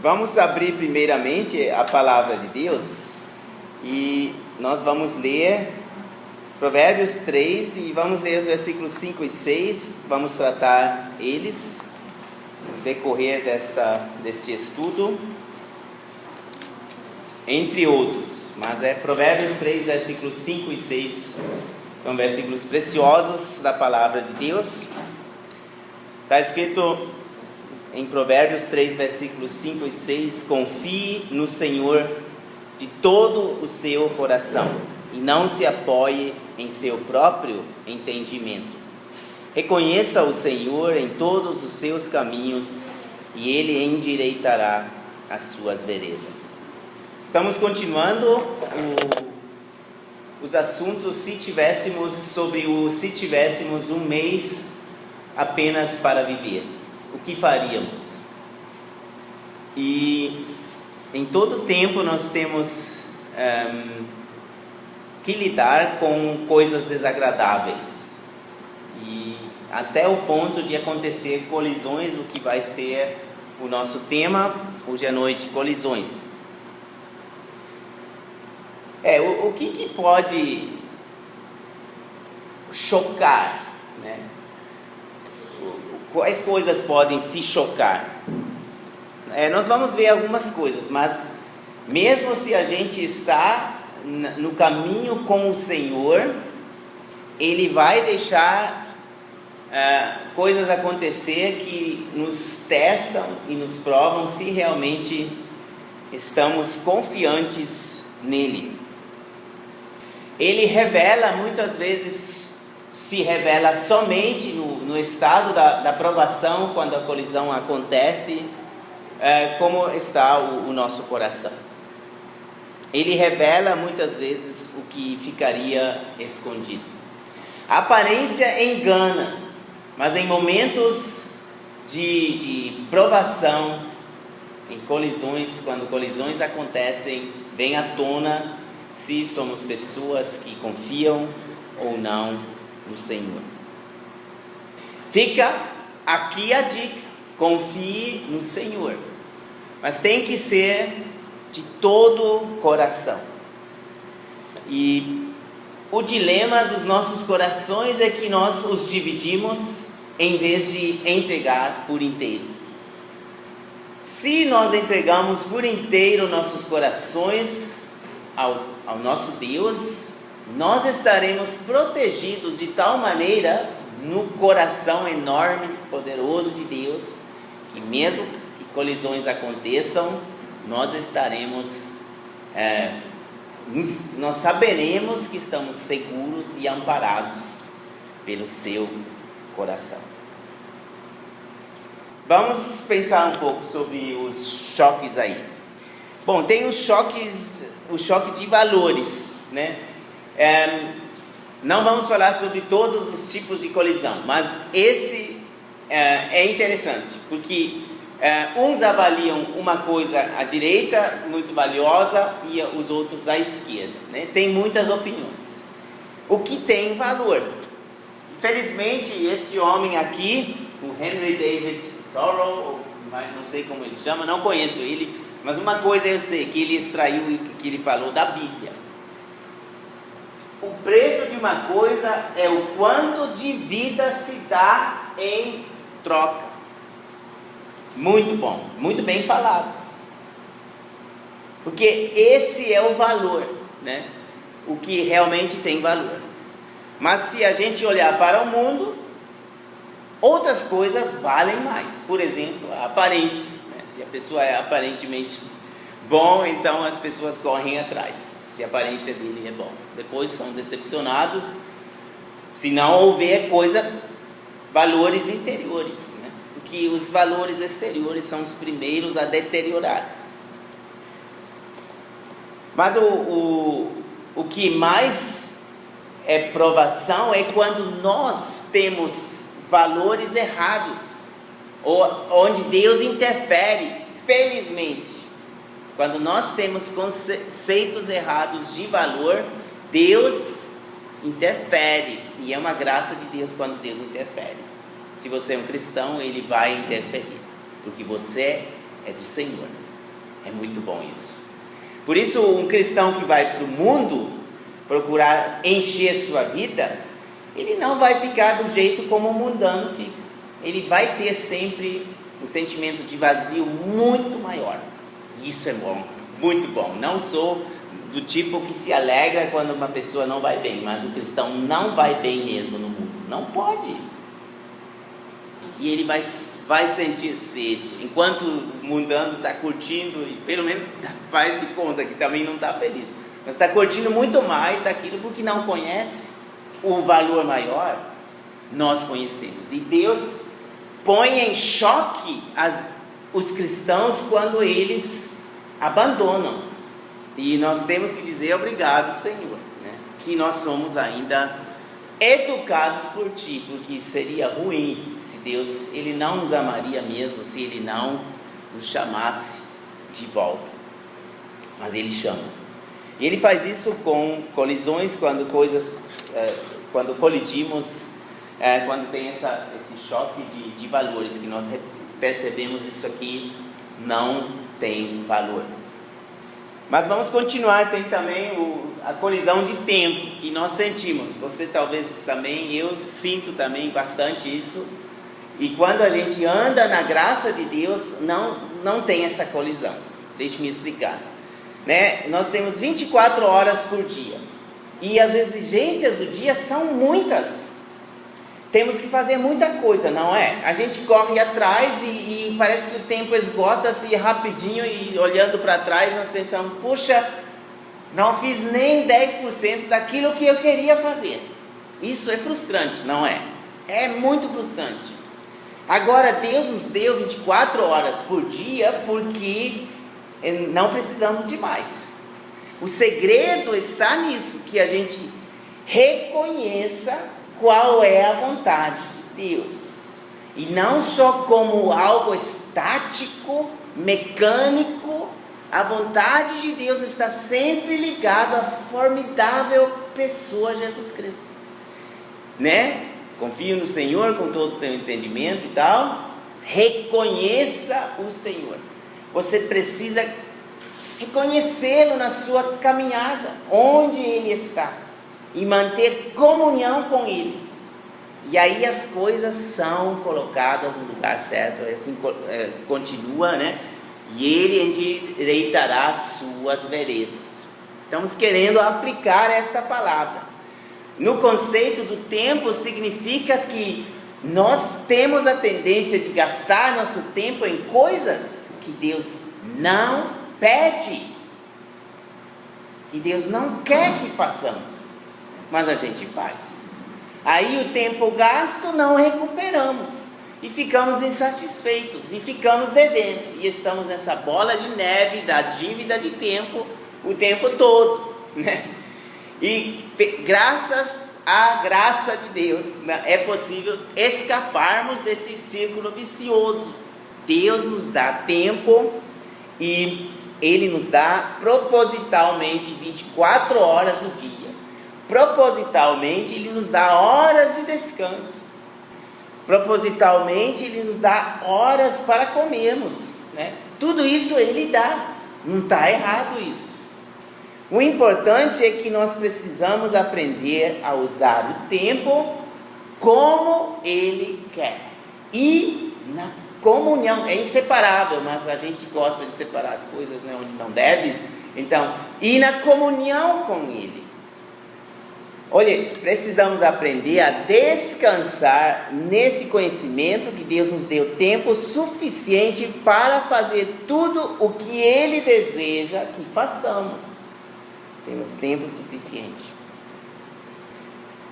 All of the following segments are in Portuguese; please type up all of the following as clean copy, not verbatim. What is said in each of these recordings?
Vamos abrir primeiramente a palavra de Deus e nós vamos ler Provérbios 3 e vamos ler os versículos 5 e 6, vamos tratar eles no decorrer deste estudo, entre outros, mas é Provérbios 3, versículos 5 e 6, são versículos preciosos da palavra de Deus. Está escrito em Provérbios 3, versículos 5 e 6, confie no Senhor de todo o seu coração e não se apoie em seu próprio entendimento. Reconheça o Senhor em todos os seus caminhos e Ele endireitará as suas veredas. Estamos continuando os assuntos se tivéssemos um mês apenas para viver. O que faríamos? E em todo tempo nós temos que lidar com coisas desagradáveis e até o ponto de acontecer colisões, o que vai ser o nosso tema hoje à noite, colisões. O que pode chocar, né? Quais coisas podem se chocar? Nós vamos ver algumas coisas, mas mesmo se a gente está no caminho com o Senhor, Ele vai deixar coisas acontecer que nos testam e nos provam se realmente estamos confiantes nele. Ele revela, muitas vezes se revela somente no estado da provação, quando a colisão acontece, como está o nosso coração. Ele revela muitas vezes o que ficaria escondido. A aparência engana, mas em momentos de provação, em colisões, quando colisões acontecem, vem à tona se somos pessoas que confiam ou não no Senhor. Fica aqui a dica: confie no Senhor, mas tem que ser de todo o coração. E o dilema dos nossos corações é que nós os dividimos em vez de entregar por inteiro. Se nós entregamos por inteiro nossos corações ao nosso Deus, nós estaremos protegidos de tal maneira no coração enorme, poderoso de Deus, que mesmo que colisões aconteçam, nós estaremos, nós saberemos que estamos seguros e amparados pelo seu coração. Vamos pensar um pouco sobre os choques aí. Bom, tem o choque de valores, né? Não vamos falar sobre todos os tipos de colisão, mas esse é interessante, porque uns avaliam uma coisa à direita, muito valiosa, e os outros à esquerda, né? Tem muitas opiniões. O que tem valor? Infelizmente, esse homem aqui, o Henry David Thoreau, não sei como ele chama, não conheço ele, mas uma coisa eu sei, que ele extraiu e que ele falou da Bíblia. O preço de uma coisa é o quanto de vida se dá em troca. Muito bom, muito bem falado. Porque esse é o valor, né? O que realmente tem valor. Mas se a gente olhar para o mundo, outras coisas valem mais. Por exemplo, a aparência, né? Se a pessoa é aparentemente bom, então as pessoas correm atrás. Se a aparência dele é bom, depois são decepcionados se não houver valores interiores, né? Porque os valores exteriores são os primeiros a deteriorar. Mas o que mais é provação é quando nós temos valores errados, ou onde Deus interfere, felizmente. Quando nós temos conceitos errados de valor, Deus interfere, e é uma graça de Deus quando Deus interfere. Se você é um cristão, Ele vai interferir, porque você é do Senhor. É muito bom isso. Por isso, um cristão que vai para o mundo procurar encher sua vida, ele não vai ficar do jeito como o mundano fica. Ele vai ter sempre um sentimento de vazio muito maior. Isso é bom, muito bom. Não sou do tipo que se alegra quando uma pessoa não vai bem, mas o cristão não vai bem mesmo no mundo. Não pode. E ele vai sentir sede, enquanto o mundano está curtindo, e pelo menos faz de conta que também não está feliz, mas está curtindo muito mais daquilo porque não conhece o valor maior. Nós conhecemos, e Deus põe em choque os cristãos quando eles abandonam, e nós temos que dizer obrigado, Senhor, né? Que nós somos ainda educados por Ti, porque seria ruim se Deus, Ele não nos amaria mesmo se Ele não nos chamasse de volta, mas Ele chama, e Ele faz isso com colisões, quando colidimos, quando tem esse choque de valores, que nós percebemos isso aqui não tem valor. Mas vamos continuar. Tem também a colisão de tempo que nós sentimos. Você talvez também, eu sinto também bastante isso. E quando a gente anda na graça de Deus, não tem essa colisão. Deixe-me explicar, né? Nós temos 24 horas por dia, e as exigências do dia são muitas. Temos que fazer muita coisa, não é? A gente corre atrás e parece que o tempo esgota-se rapidinho, e olhando para trás nós pensamos, puxa, não fiz nem 10% daquilo que eu queria fazer. Isso é frustrante, não é? É muito frustrante. Agora, Deus nos deu 24 horas por dia porque não precisamos de mais. O segredo está nisso, que a gente reconheça qual é a vontade de Deus, e não só como algo estático, mecânico. A vontade de Deus está sempre ligada à formidável pessoa Jesus Cristo, né? Confie no Senhor com todo o teu entendimento e tal. Reconheça o Senhor. Você precisa reconhecê-lo na sua caminhada, onde Ele está, e manter comunhão com Ele. E aí as coisas são colocadas no lugar certo. Assim continua, né? E Ele endireitará as suas veredas. Estamos querendo aplicar essa palavra. No conceito do tempo, significa que nós temos a tendência de gastar nosso tempo em coisas que Deus não pede, que Deus não quer que façamos, mas a gente faz. Aí o tempo gasto não recuperamos, e ficamos insatisfeitos, e ficamos devendo, e estamos nessa bola de neve da dívida de tempo o tempo todo, né? E graças à graça de Deus, né, é possível escaparmos desse círculo vicioso. Deus nos dá tempo, e Ele nos dá propositalmente 24 horas do dia. Propositalmente Ele nos dá horas de descanso. Propositalmente Ele nos dá horas para comermos, né? Tudo isso Ele dá. Não está errado isso. O importante é que nós precisamos aprender a usar o tempo como Ele quer. E na comunhão, é inseparável, mas a gente gosta de separar as coisas, né, onde não deve. Então, e na comunhão com Ele. Olha, precisamos aprender a descansar nesse conhecimento que Deus nos deu tempo suficiente para fazer tudo o que Ele deseja que façamos. Temos tempo suficiente.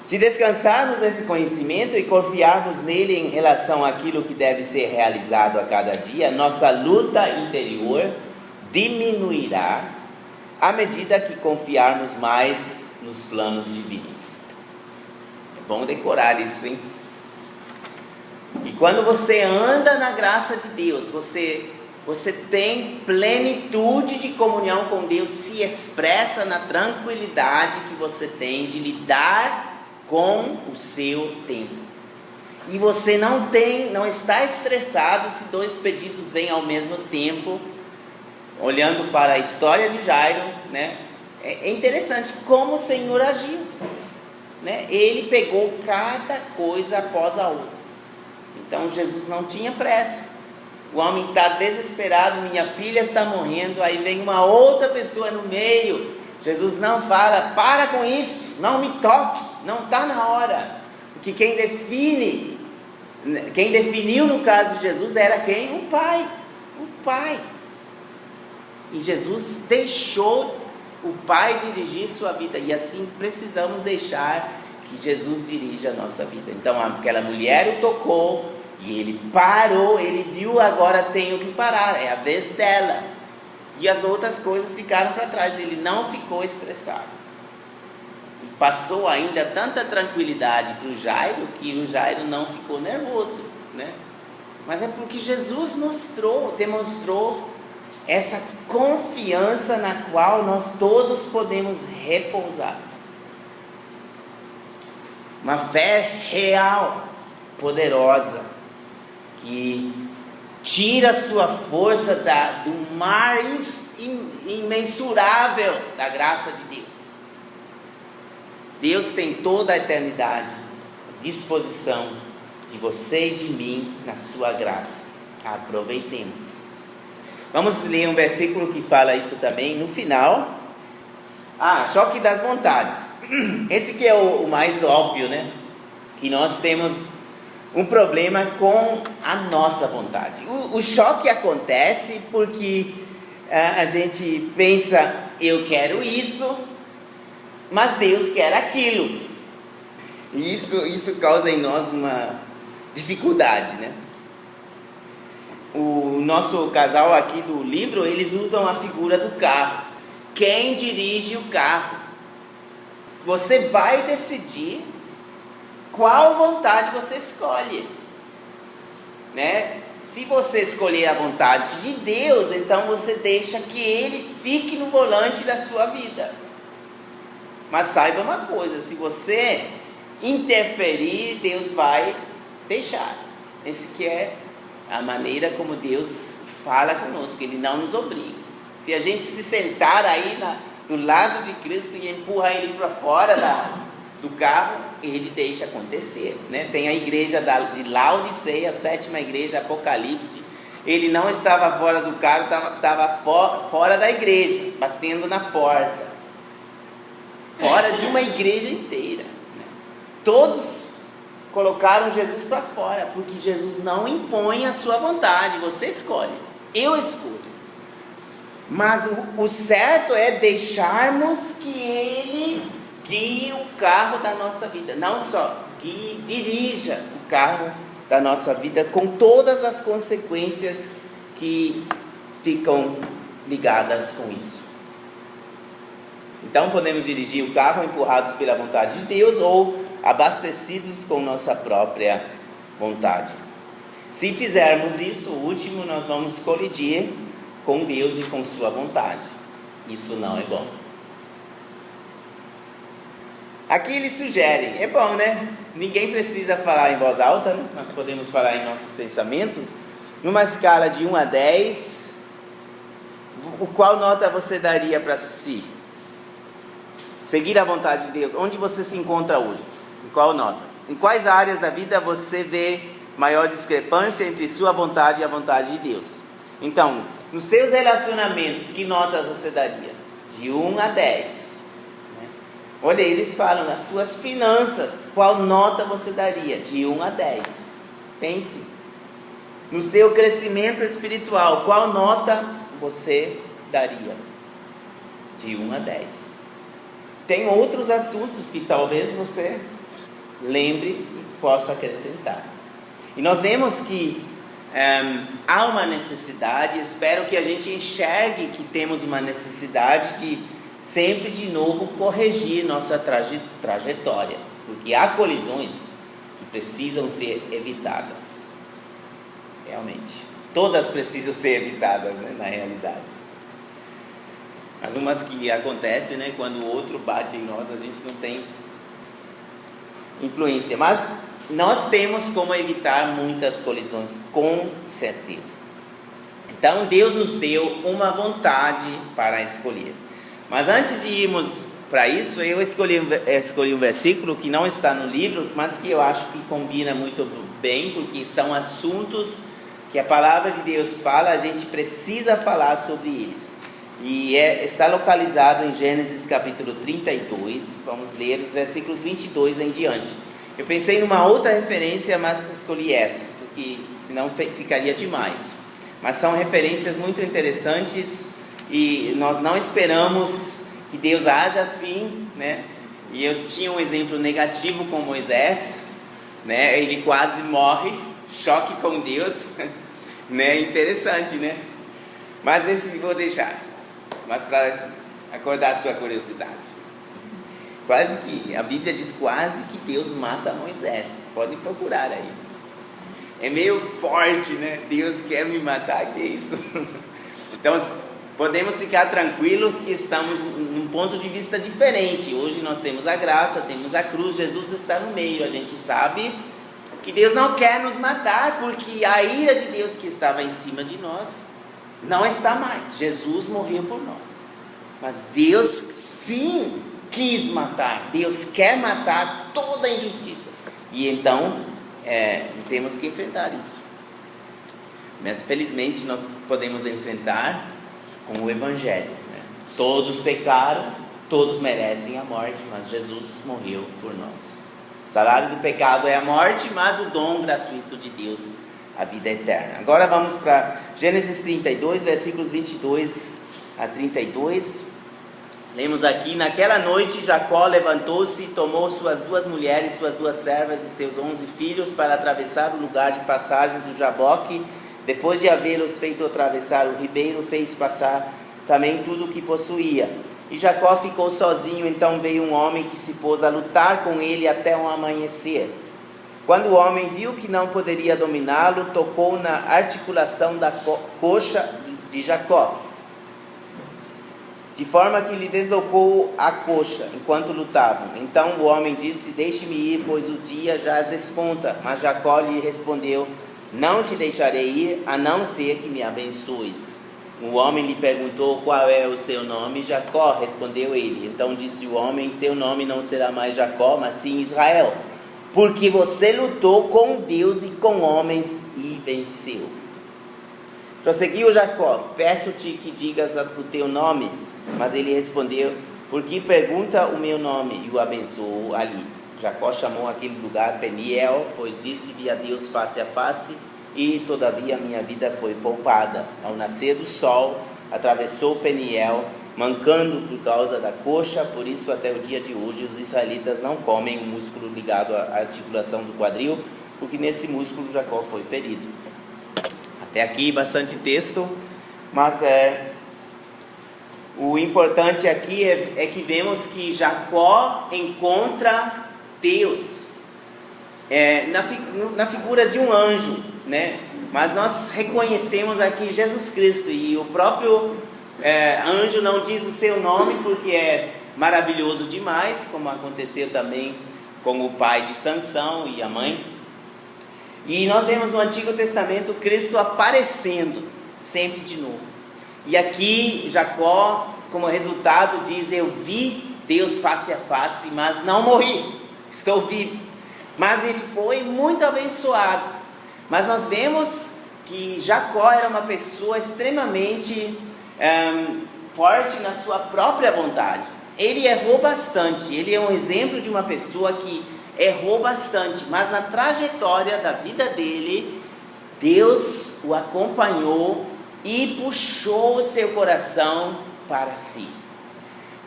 Se descansarmos nesse conhecimento e confiarmos nele em relação àquilo que deve ser realizado a cada dia, nossa luta interior diminuirá à medida que confiarmos mais nos planos divinos. É bom decorar isso, hein? E quando você anda na graça de Deus, você tem plenitude de comunhão com Deus, se expressa na tranquilidade que você tem de lidar com o seu tempo. E você não está estressado se 2 pedidos vêm ao mesmo tempo. Olhando para a história de Jairo, né? É interessante como o Senhor agiu, né? Ele pegou cada coisa após a outra. Então Jesus não tinha pressa. O homem está desesperado, minha filha está morrendo. Aí vem uma outra pessoa no meio. Jesus não fala, para com isso, não me toque, não está na hora. Porque quem definiu no caso de Jesus era quem? O Pai. O Pai. E Jesus deixou o Pai dirigir sua vida. E assim precisamos deixar que Jesus dirija a nossa vida. Então aquela mulher o tocou e ele parou. Ele viu, agora tenho que parar, é a vez dela. E as outras coisas ficaram para trás. Ele não ficou estressado. E passou ainda tanta tranquilidade para o Jairo, que o Jairo não ficou nervoso, né? Mas é porque Jesus demonstrou essa confiança na qual nós todos podemos repousar. Uma fé real, poderosa, que tira sua força do mar imensurável da graça de Deus. Deus tem toda a eternidade à disposição de você e de mim na sua graça. Aproveitemos. Vamos ler um versículo que fala isso também no final. Choque das vontades. Esse que é o mais óbvio, né? Que nós temos um problema com a nossa vontade. O choque acontece porque a gente pensa, eu quero isso, mas Deus quer aquilo. E isso causa em nós uma dificuldade, né? O nosso casal aqui do livro, eles usam a figura do carro. Quem dirige o carro? Você vai decidir qual vontade você escolhe, né? Se você escolher a vontade de Deus, então você deixa que Ele fique no volante da sua vida. Mas saiba uma coisa, se você interferir, Deus vai deixar. Esse que é a maneira como Deus fala conosco, Ele não nos obriga. Se a gente se sentar aí do lado de Cristo e empurrar Ele para fora do carro, Ele deixa acontecer, né? Tem a igreja de Laodiceia, a 7ª igreja, Apocalipse. Ele não estava fora do carro, estava fora da igreja, batendo na porta, fora de uma igreja inteira, né? Todos colocaram Jesus para fora, porque Jesus não impõe a sua vontade, você escolhe, eu escolho. Mas o certo é deixarmos que Ele guie o carro da nossa vida, não só dirija o carro da nossa vida, com todas as consequências que ficam ligadas com isso. Então podemos dirigir o carro empurrados pela vontade de Deus ou abastecidos com nossa própria vontade. Se fizermos isso, o último, nós vamos colidir com Deus e com sua vontade. Isso não é bom. Aqui eles sugerem, é bom, né? Ninguém precisa falar em voz alta, né? Nós podemos falar em nossos pensamentos. Numa escala de 1 a 10, qual nota você daria para si? Seguir a vontade de Deus. Onde você se encontra hoje? Em qual nota? Em quais áreas da vida você vê maior discrepância entre sua vontade e a vontade de Deus? Então, nos seus relacionamentos, que nota você daria? De 1 a 10. Olha, eles falam, nas suas finanças, qual nota você daria? De 1 a 10. Pense. No seu crescimento espiritual, qual nota você daria? De 1 a 10. Tem outros assuntos que talvez você lembre e possa acrescentar. E nós vemos que há uma necessidade, espero que a gente enxergue que temos uma necessidade de sempre de novo corrigir nossa trajetória, porque há colisões que precisam ser evitadas. Realmente, todas precisam ser evitadas, né, na realidade. Mas umas que acontecem, né, quando o outro bate em nós, a gente não tem influência. Mas nós temos como evitar muitas colisões, com certeza. Então Deus nos deu uma vontade para escolher. Mas antes de irmos para isso, eu escolhi um versículo que não está no livro, mas que eu acho que combina muito bem, porque são assuntos que a palavra de Deus fala, a gente precisa falar sobre eles. E está localizado em Gênesis capítulo 32, vamos ler os versículos 22 em diante. Eu pensei numa outra referência, mas escolhi essa, porque senão ficaria demais. Mas são referências muito interessantes e nós não esperamos que Deus haja assim, né? E eu tinha um exemplo negativo com Moisés, né? Ele quase morre, choque com Deus, né? Interessante, né? Mas esse vou deixar, mas para acordar a sua curiosidade. Quase que, a Bíblia diz quase que Deus mata Moisés, podem procurar aí. É meio forte, né? Deus quer me matar, que é isso? Então, podemos ficar tranquilos que estamos num ponto de vista diferente. Hoje nós temos a graça, temos a cruz, Jesus está no meio. A gente sabe que Deus não quer nos matar, porque a ira de Deus que estava em cima de nós não está mais. Jesus morreu por nós. Mas Deus sim quis matar. Deus quer matar toda a injustiça. E então temos que enfrentar isso. Mas felizmente nós podemos enfrentar com o Evangelho, né? Todos pecaram, todos merecem a morte, mas Jesus morreu por nós. O salário do pecado é a morte, mas o dom gratuito de Deus, a vida eterna. Agora vamos para Gênesis 32, versículos 22 a 32. Lemos aqui: naquela noite Jacó levantou-se, tomou suas 2 mulheres, suas 2 servas e seus 11 filhos para atravessar o lugar de passagem do Jaboque. Depois de havê-los feito atravessar o ribeiro, fez passar também tudo o que possuía. E Jacó ficou sozinho. Então veio um homem que se pôs a lutar com ele até o amanhecer. Quando o homem viu que não poderia dominá-lo, tocou na articulação da coxa de Jacó, de forma que lhe deslocou a coxa enquanto lutavam. Então o homem disse: deixe-me ir, pois o dia já desponta. Mas Jacó lhe respondeu: não te deixarei ir, a não ser que me abençoes. O homem lhe perguntou: qual é o seu nome? Jacó, respondeu ele. Então disse o homem: seu nome não será mais Jacó, mas sim Israel, porque você lutou com Deus e com homens e venceu. Prosseguiu Jacó: peço-te que digas o teu nome. Mas ele respondeu: por que pergunta o meu nome? E o abençoou ali. Jacó chamou aquele lugar Peniel, pois disse-lhe a Deus face a face, e todavia minha vida foi poupada. Ao nascer do sol, atravessou Peniel, mancando por causa da coxa. Por isso até o dia de hoje os israelitas não comem o músculo ligado à articulação do quadril, porque nesse músculo Jacó foi ferido. Até aqui bastante texto, mas o importante aqui é que vemos que Jacó encontra Deus na figura de um anjo, né? Mas nós reconhecemos aqui Jesus Cristo, e o próprio anjo não diz o seu nome porque é maravilhoso demais, como aconteceu também com o pai de Sansão e a mãe. E nós vemos no Antigo Testamento Cristo aparecendo sempre de novo. E aqui Jacó, como resultado, diz: eu vi Deus face a face, mas não morri, estou vivo. Mas ele foi muito abençoado. Mas nós vemos que Jacó era uma pessoa extremamente forte na sua própria vontade. Ele errou bastante. Ele é um exemplo de uma pessoa que errou bastante, mas na trajetória da vida dele, Deus o acompanhou e puxou o seu coração para si.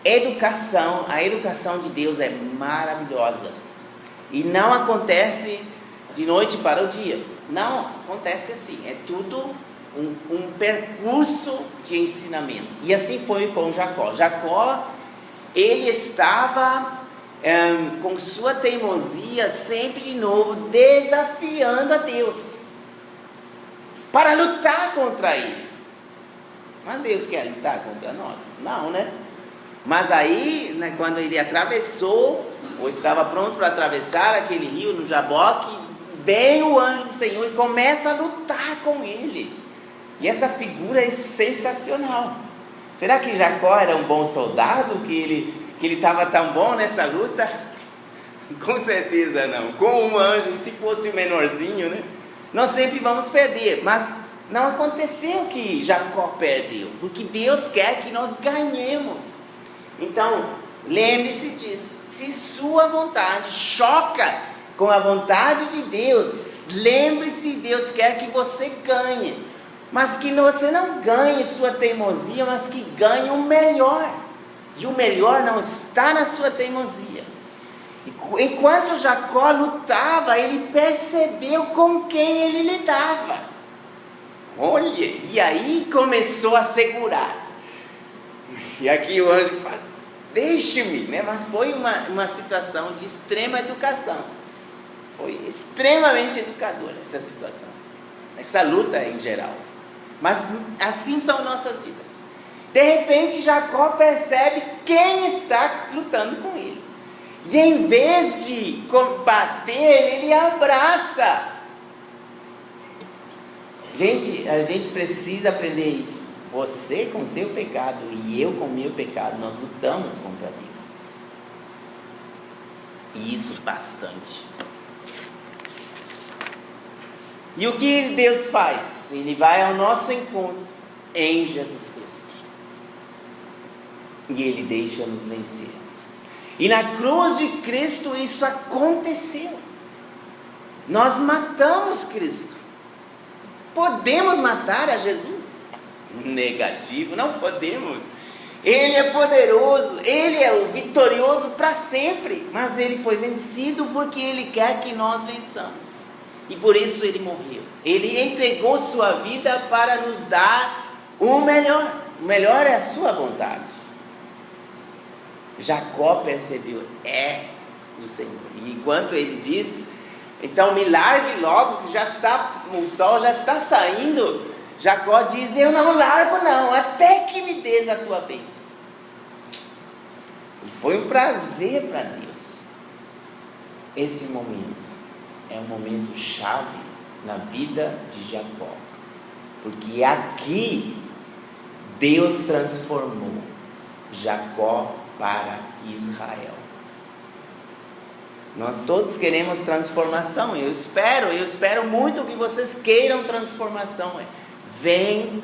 A educação de Deus é maravilhosa, e não acontece de noite para o dia. Não acontece assim, é tudo um percurso de ensinamento. E assim foi com Jacó. Jacó, ele estava com sua teimosia sempre de novo desafiando a Deus para lutar contra ele. Mas Deus quer lutar contra nós? Não, né? Mas aí, quando ele atravessou, ou estava pronto para atravessar aquele rio no Jaboque, vem o anjo do Senhor e começa a lutar com ele. E essa figura é sensacional. Será que Jacó era um bom soldado? Que ele estava tão bom nessa luta? Com certeza não. Com um anjo, e se fosse o menorzinho, né? Nós sempre vamos perder, mas não aconteceu que Jacó perdeu, porque Deus quer que nós ganhemos. Então, lembre-se disso. Se sua vontade choca com a vontade de Deus, lembre-se, Deus quer que você ganhe, mas que você não ganhe sua teimosia, mas que ganhe o melhor. E o melhor não está na sua teimosia. Enquanto Jacó lutava, ele percebeu com quem ele lidava. Olha, e aí começou a segurar. E aqui o anjo fala, deixe-me, né? Mas foi uma situação de extrema educação. Foi extremamente educadora essa situação, essa luta em geral. Mas assim são nossas vidas. De repente Jacó percebe quem está lutando com ele. E em vez de combater, ele abraça. Gente, a gente precisa aprender isso. Você com seu pecado e eu com meu pecado, nós lutamos contra Deus. E isso bastante. E o que Deus faz? Ele vai ao nosso encontro em Jesus Cristo. E Ele deixa-nos vencer. E na cruz de Cristo isso aconteceu. Nós matamos Cristo. Podemos matar a Jesus? Negativo, não podemos. Ele é poderoso, Ele é o vitorioso para sempre. Mas Ele foi vencido porque Ele quer que nós vençamos. E por isso Ele morreu. Ele entregou sua vida para nos dar o melhor. O melhor é a sua vontade. Jacó percebeu, é o Senhor. E enquanto ele diz, então me largue logo, que o sol já está saindo. Jacó diz, eu não largo não, até que me des a tua bênção. E foi um prazer para Deus. Esse momento é um momento chave na vida de Jacó. Porque aqui Deus transformou Jacó para Israel. Nós todos queremos transformação. Eu espero muito que vocês queiram transformação. Vem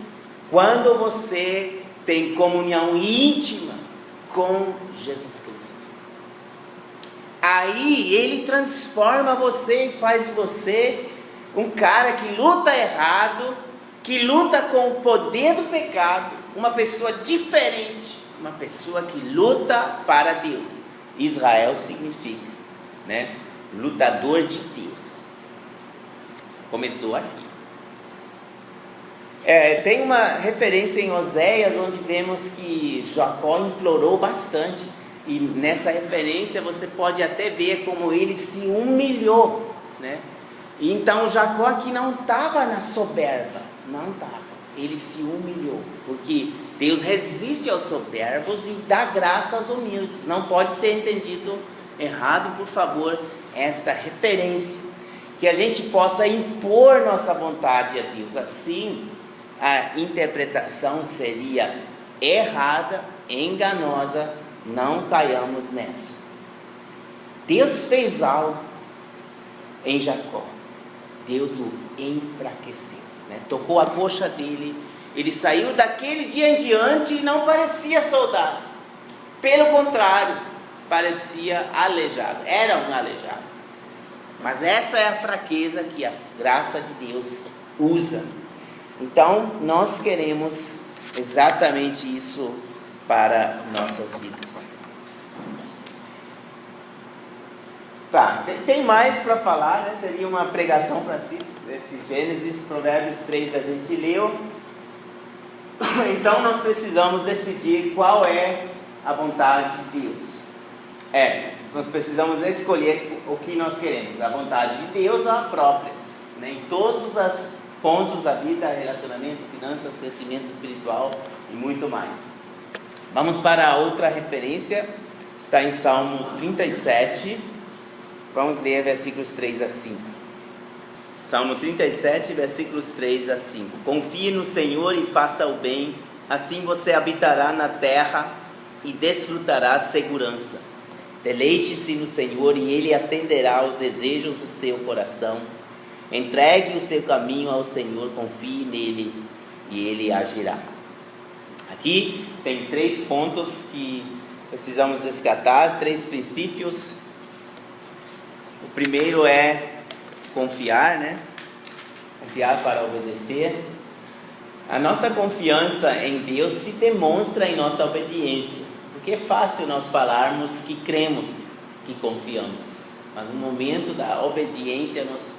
quando você tem comunhão íntima com Jesus Cristo. Aí Ele transforma você e faz de você um cara que luta errado, que luta com o poder do pecado, uma pessoa diferente, uma pessoa que luta para Deus. Israel significa, né, lutador de Deus. Começou aqui. Tem uma referência em Oséias onde vemos que Jacó implorou bastante. E nessa referência você pode até ver como ele se humilhou, né? E então Jacó aqui não estava na soberba, não estava. Ele se humilhou, porque Deus resiste aos soberbos e dá graça aos humildes. Não pode ser entendido errado, por favor, esta referência. Que a gente possa impor nossa vontade a Deus. Assim, a interpretação seria errada, enganosa. Não caiamos nessa. Deus fez algo em Jacó. Deus o enfraqueceu, né? Tocou a coxa dele. Ele saiu daquele dia em diante e não parecia soldado. Pelo contrário, parecia aleijado. Era um aleijado. Mas essa é a fraqueza que a graça de Deus usa. Então, nós queremos exatamente isso para nossas vidas. Tá, tem mais para falar, né? Seria uma pregação para si, esse Gênesis, Provérbios 3 a gente leu. Então nós precisamos decidir qual é a vontade de Deus. Nós precisamos escolher o que nós queremos, a vontade de Deus ou a própria, né? Em todos os pontos da vida, relacionamento, finanças, crescimento espiritual e muito mais. Vamos para a outra referência, está em Salmo 37, vamos ler versículos 3 a 5. Salmo 37, versículos 3 a 5. Confie no Senhor e faça o bem, assim você habitará na terra e desfrutará segurança. Deleite-se no Senhor e Ele atenderá aos desejos do seu coração. Entregue o seu caminho ao Senhor, confie nele e Ele agirá. Aqui tem 3 pontos que precisamos resgatar, 3 princípios. O primeiro é confiar, né? Confiar para obedecer. A nossa confiança em Deus se demonstra em nossa obediência, porque é fácil nós falarmos que cremos, que confiamos, mas no momento da obediência nós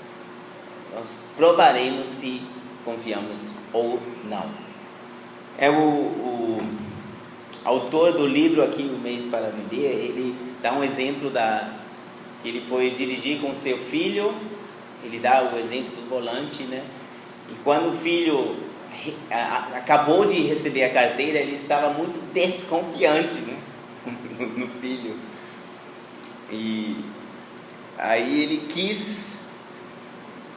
provaremos se confiamos ou não. O autor do livro aqui, O Mês para Viver, ele dá um exemplo que ele foi dirigir com seu filho. Ele dá o exemplo do volante, né? E quando o filho acabou de receber a carteira, ele estava muito desconfiante, né? no filho. E aí ele quis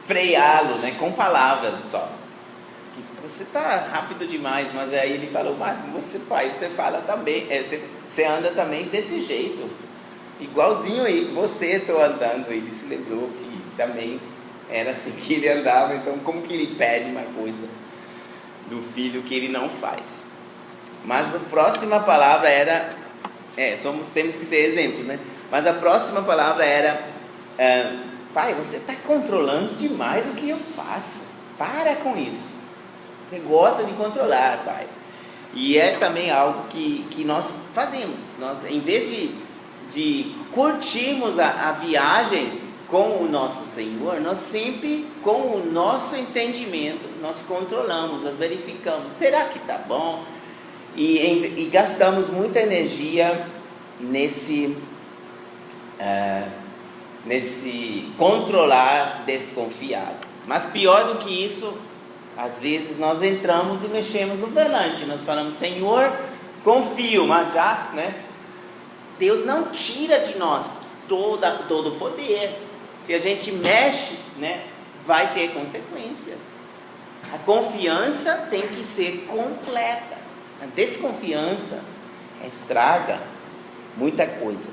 freá-lo, né? Com palavras só. Você está rápido demais, mas aí ele falou, mas você, pai, você fala também, você anda também desse jeito, igualzinho aí, você estou andando. Ele se lembrou que também era assim que ele andava, então como que ele pede uma coisa do filho que ele não faz? Mas a próxima palavra era, temos que ser exemplos, né? Mas a próxima palavra era, pai, você está controlando demais o que eu faço, para com isso. Você gosta de controlar, pai. E é também algo que nós fazemos. Nós, em vez de curtirmos a viagem com o nosso Senhor, nós sempre, com o nosso entendimento, nós controlamos, nós verificamos. Será que está bom? E gastamos muita energia nesse controlar desconfiado. Mas pior do que isso, às vezes nós entramos e mexemos no volante, nós falamos, Senhor, confio, mas já, né? Deus não tira de nós todo o poder. Se a gente mexe, né, vai ter consequências. A confiança tem que ser completa. A desconfiança estraga muita coisa.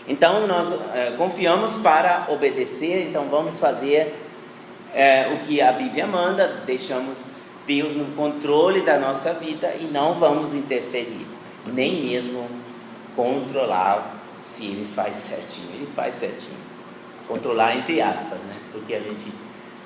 Então nós confiamos para obedecer, então vamos fazer o que a Bíblia manda, deixamos Deus no controle da nossa vida e não vamos interferir, nem mesmo controlar se Ele faz certinho. Ele faz certinho. Controlar entre aspas, né? Porque a gente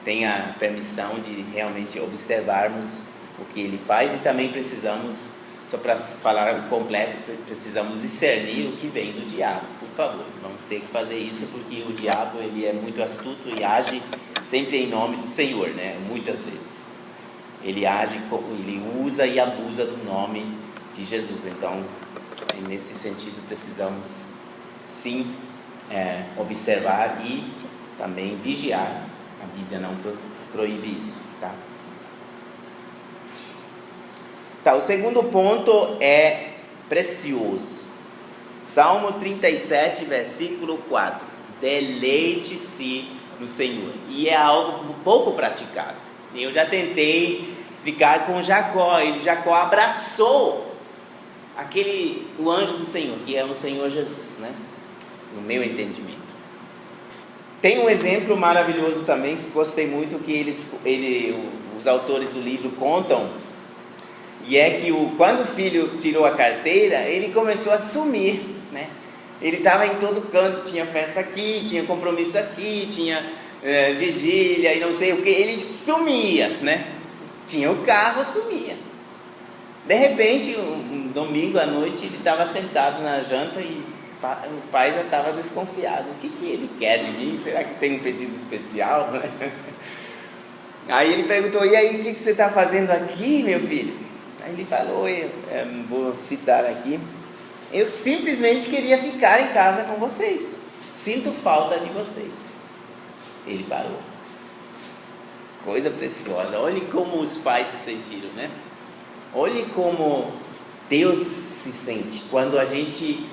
tem a permissão de realmente observarmos o que Ele faz e também precisamos, só para falar completo, precisamos discernir o que vem do diabo. Por favor, vamos ter que fazer isso, porque o diabo ele é muito astuto e age sempre em nome do Senhor, né? Muitas vezes ele age, ele usa e abusa do nome de Jesus. Então, nesse sentido, precisamos sim observar e também vigiar. A Bíblia não proíbe isso, tá? O segundo ponto é precioso. Salmo 37, versículo 4. Deleite-se no Senhor. E é algo pouco praticado. Eu já tentei explicar com Jacó. Jacó abraçou o anjo do Senhor, que é o Senhor Jesus, né? No meu entendimento. Tem um exemplo maravilhoso também, que gostei muito, que os autores do livro contam, e é que quando o filho tirou a carteira, ele começou a sumir, né? Ele estava em todo canto, tinha festa aqui, tinha compromisso aqui, tinha vigília e não sei o que, ele sumia, né? Tinha o carro, sumia. De repente, um domingo à noite, ele estava sentado na janta e o pai já estava desconfiado. O que ele quer de mim? Será que tem um pedido especial? Aí ele perguntou, e aí, o que você está fazendo aqui, meu filho? Aí ele falou, vou citar aqui, eu simplesmente queria ficar em casa com vocês, sinto falta de vocês. Ele parou. Coisa preciosa. Olhe como os pais se sentiram, né? Olhe como Deus se sente quando a gente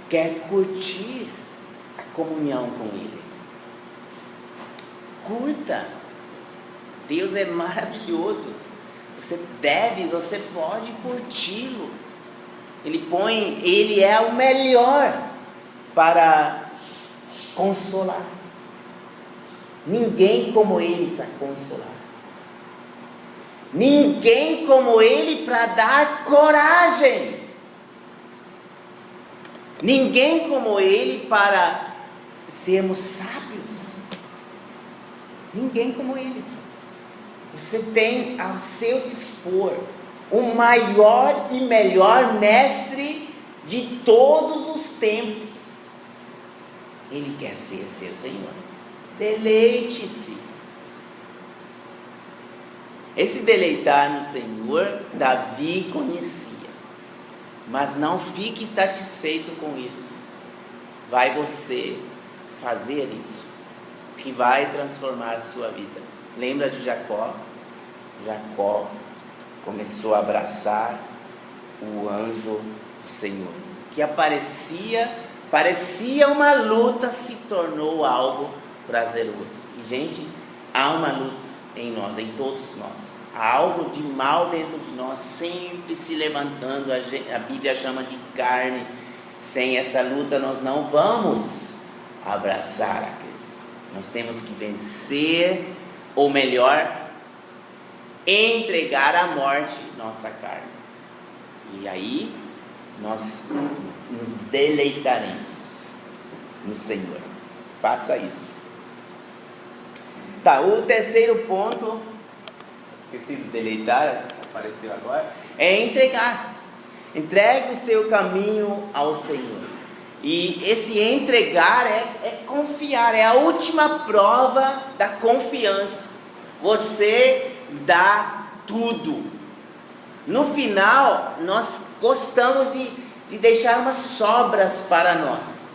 quer curtir a comunhão com Ele. curta. Deus é maravilhoso. Você pode curti-lo. Ele é o melhor para consolar. Ninguém como Ele para consolar. Ninguém como Ele para dar coragem. Ninguém como Ele para sermos sábios. Ninguém como Ele. Você tem ao seu dispor o maior e melhor mestre de todos os tempos. Ele quer ser seu Senhor. Deleite-se. Esse deleitar no Senhor, Davi conhecia. Mas não fique satisfeito com isso. Vai você fazer isso, que vai transformar a sua vida. Lembra de Jacó? Jacó começou a abraçar o anjo do Senhor, que parecia uma luta, se tornou algo prazeroso. E gente, há uma luta em nós, em todos nós. Há algo de mal dentro de nós, sempre se levantando. A Bíblia chama de carne. Sem essa luta nós não vamos abraçar a Cristo. Nós temos que vencer, ou melhor, entregar à morte nossa carne. E aí nós nos deleitaremos no Senhor. Faça isso. Tá, o terceiro ponto, esqueci de deleitar, apareceu agora, é entregar. Entregue o seu caminho ao Senhor. E esse entregar é confiar, é a última prova da confiança. Você dá tudo. No final, nós gostamos de deixar umas sobras para nós,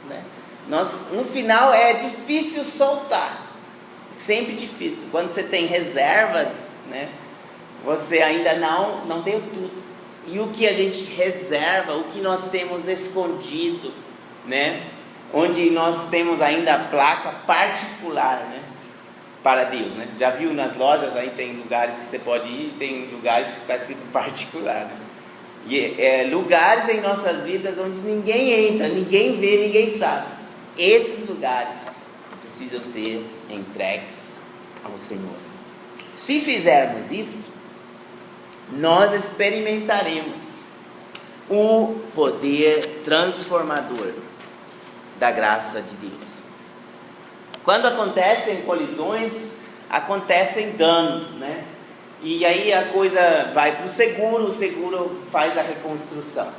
né? No final é difícil soltar. Sempre difícil. Quando você tem reservas, né? Você ainda não deu tudo. E o que a gente reserva, o que nós temos escondido, né? Onde nós temos ainda a placa particular, né? Para Deus, né? Já viu nas lojas, aí tem lugares que você pode ir, tem lugares que está escrito particular, né? E lugares em nossas vidas onde ninguém entra, ninguém vê, ninguém sabe. Esses lugares precisam ser entregues ao Senhor. Se fizermos isso, nós experimentaremos o poder transformador da graça de Deus. Quando acontecem colisões, acontecem danos, né? E aí a coisa vai para o seguro faz a reconstrução.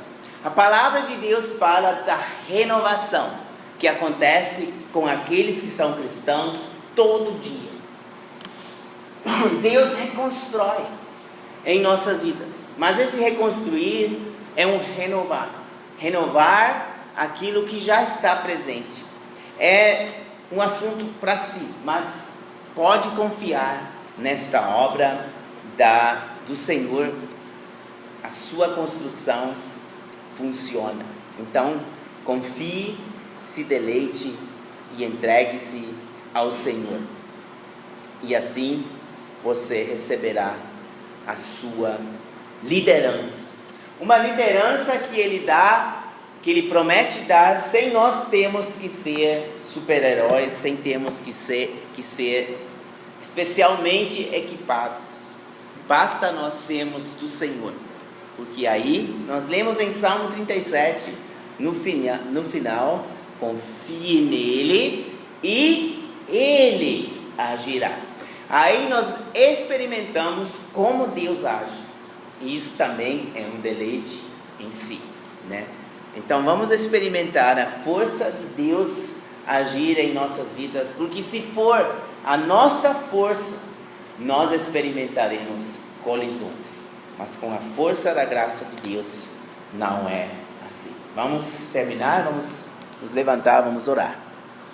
A palavra de Deus fala da renovação, que acontece com aqueles que são cristãos todo dia. Deus reconstrói em nossas vidas, mas esse reconstruir é um renovar aquilo que já está presente. É um assunto para si, mas pode confiar nesta obra do Senhor. A sua construção funciona. Então confie, se deleite e entregue-se ao Senhor, e assim você receberá a sua liderança. Uma liderança que Ele promete dar, sem nós termos que ser super-heróis, sem termos que ser especialmente equipados. Basta nós sermos do Senhor. Porque aí, nós lemos em Salmo 37, no final, confie nele e Ele agirá. Aí nós experimentamos como Deus age. E isso também é um deleite em si, né? Então vamos experimentar a força de Deus agir em nossas vidas, porque se for a nossa força, nós experimentaremos colisões, mas com a força da graça de Deus não é assim. Vamos terminar, vamos nos levantar, vamos orar.